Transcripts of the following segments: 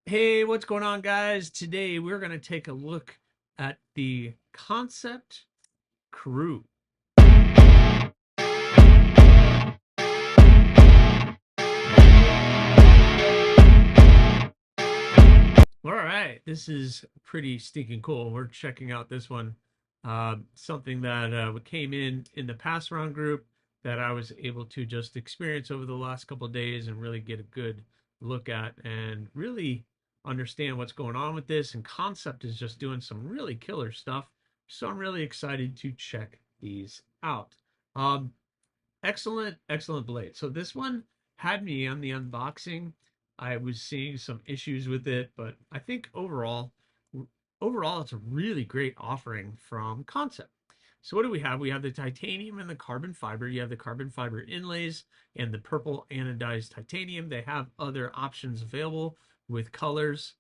Hey, what's going on, guys? Today we're going to take a look at the Kansept Crew. All right, this is pretty stinking cool. We're checking out this one. Something that came in the pass around group that I was able to just experience over the last couple of days and really get a good look at and really understand what's going on with this. And Kansept is just doing some really killer stuff. So I'm really excited to check these out. Um, excellent blade. So this one had me on the unboxing. I was seeing some issues with it, but I think overall it's a really great offering from Kansept. So what do we have? We have the titanium and the carbon fiber. You have the carbon fiber inlays and the purple anodized titanium. They have other options available with colors,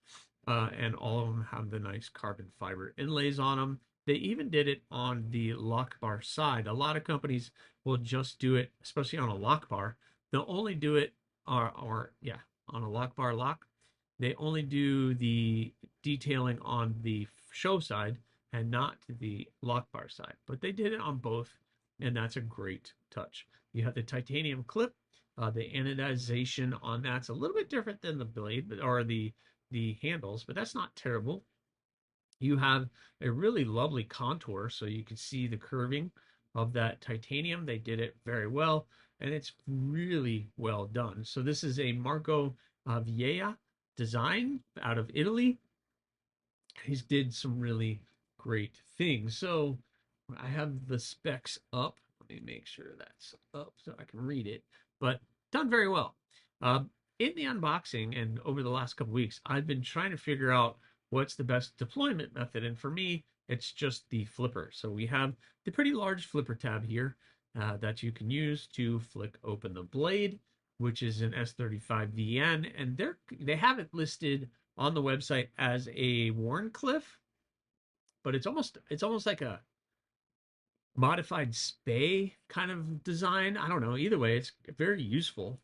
and all of them have the nice carbon fiber inlays on them. They even did it on the lock bar side. A lot of companies will just do it, especially on a lock bar. They'll only do it, or yeah, on a lock bar lock. They only do the detailing on the show side and not the lock bar side. But they did it on both, and that's a great touch. You have the titanium clip. The anodization on that's a little bit different than the blade, or the handles, but that's not terrible. You have a really lovely contour, so you can see the curving of that titanium. They did it very well, and it's really well done. So this is a Marco Vieja design out of Italy. He's did some really great things. So I have the specs up. Let me make sure that's up so I can read it. But done very well. Uh, in the unboxing and over the last couple weeks, I've been trying to figure out what's the best deployment method. And for me, it's just the flipper. So we have the pretty large flipper tab here that you can use to flick open the blade, which is an S35VN. And they have it listed on the website as a Warncliffe, but it's almost like a modified spay kind of design. I don't know. Either way, it's very useful.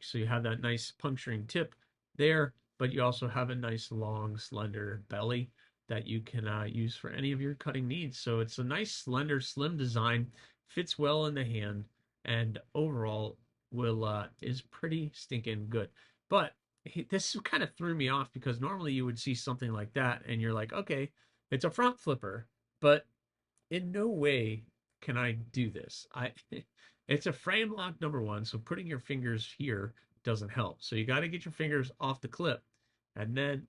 So you have that nice puncturing tip there, but you also have a nice long, slender belly that you can use for any of your cutting needs. So it's a nice, slender, slim design, fits well in the hand, and overall will is pretty stinking good. But this kind of threw me off because normally you would see something like that and you're like, okay, it's a front flipper, but in no way can I do this. I it's a frame lock number one, so putting your fingers here doesn't help. So you got to get your fingers off the clip, and then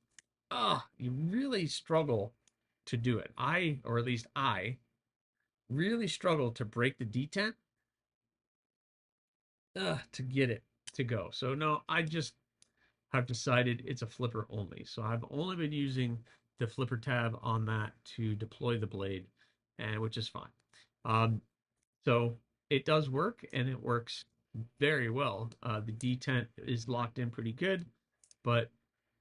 you really struggle to do it. Or at least I, really struggle to break the detent to get it to go. So no, I just have decided it's a flipper only. So I've only been using the flipper tab on that to deploy the blade, and which is fine. Um, So it does work and it works very well. The detent is locked in pretty good, but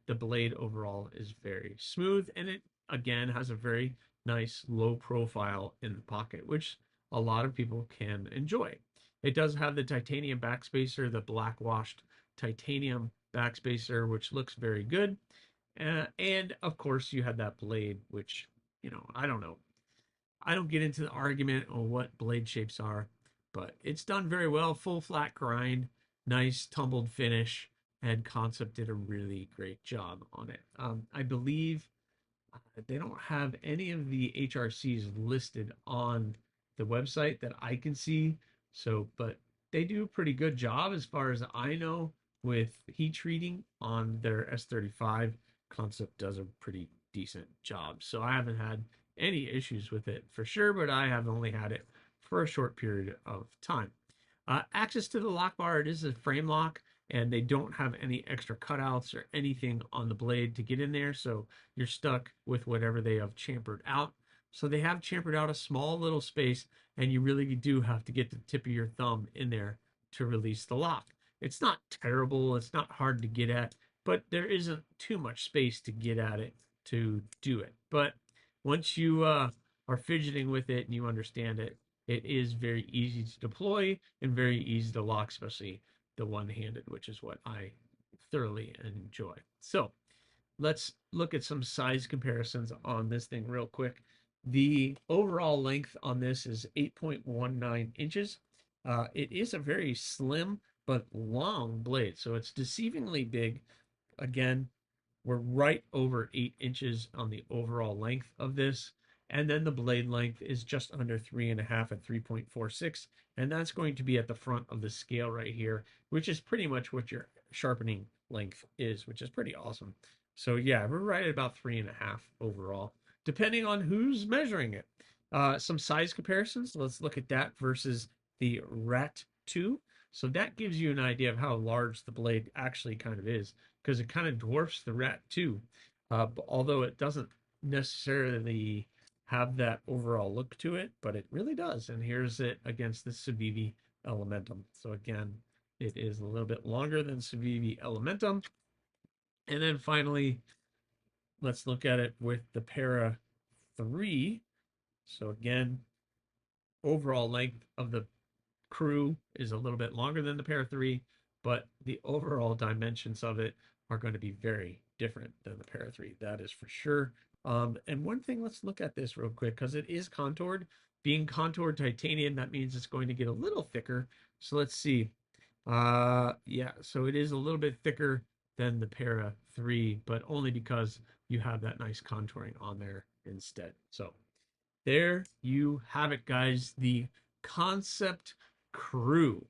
the blade overall is very smooth and it again has a very nice low profile in the pocket, which a lot of people can enjoy. It does have the titanium backspacer, the black washed titanium backspacer, which looks very good. And of course, you have that blade, which, I don't know. I don't get into the argument on what blade shapes are, but it's done very well. Full flat grind, nice tumbled finish, and Kansept did a really great job on it. I believe they don't have any of the HRCs listed on the website that I can see. So, but they do a pretty good job as far as I know with heat treating on their S35. Kansept does a pretty decent job. So I haven't had any issues with it for sure, but I have only had it for a short period of time. Access to the lock bar, it is a frame lock, and they don't have any extra cutouts or anything on the blade to get in there. So you're stuck with whatever they have chamfered out. So they have chamfered out a small little space, and you really do have to get the tip of your thumb in there to release the lock. It's not terrible, it's not hard to get at, but there isn't too much space to get at it to do it. But once you are fidgeting with it and you understand it, it is very easy to deploy and very easy to lock, especially the one-handed, which is what I thoroughly enjoy. So let's look at some size comparisons on this thing real quick. The overall length on this is 8.19 inches. It is a very slim but long blade, so it's deceivingly big. Again, we're right over 8 inches on the overall length of this. And then the blade length is just under 3.5 at 3.46. And that's going to be at the front of the scale right here, which is pretty much what your sharpening length is, which is pretty awesome. So yeah, we're right at about 3.5 overall, depending on who's measuring it. Some size comparisons. Let's look at that versus the Rat 2. So that gives you an idea of how large the blade actually kind of is, because it kind of dwarfs the Rat 2, although it doesn't necessarily have that overall look to it, but it really does. And here's it against the Civivi Elementum. So again, it is a little bit longer than Civivi Elementum. And then finally, let's look at it with the Para 3. So again, overall length of the crew is a little bit longer than the Para 3, but the overall dimensions of it are going to be very different than the Para 3. That is for sure. And one thing, let's look at this real quick, because it is contoured. Being contoured titanium, that means it's going to get a little thicker. So let's see. Yeah, so it is a little bit thicker than the Para 3, but only because you have that nice contouring on there instead. So there you have it, guys. The Kansept crew.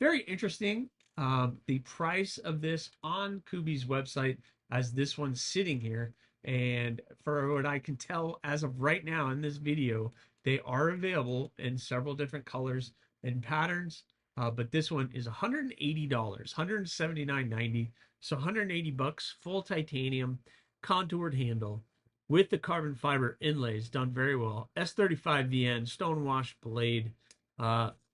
Very interesting. The price of this on Kubi's website, as this one's sitting here, and for what I can tell as of right now in this video, they are available in several different colors and patterns. But this one is $180, $179.90, so 180 bucks, full titanium, contoured handle with the carbon fiber inlays done very well. S35VN stonewashed blade,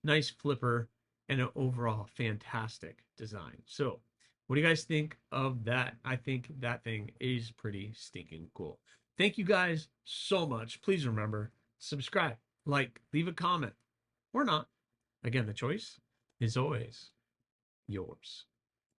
nice flipper, and an overall fantastic design. So, what do you guys think of that? I think that thing is pretty stinking cool. Thank you guys so much. Please remember, subscribe, like, leave a comment, or not. Again, the choice is always yours.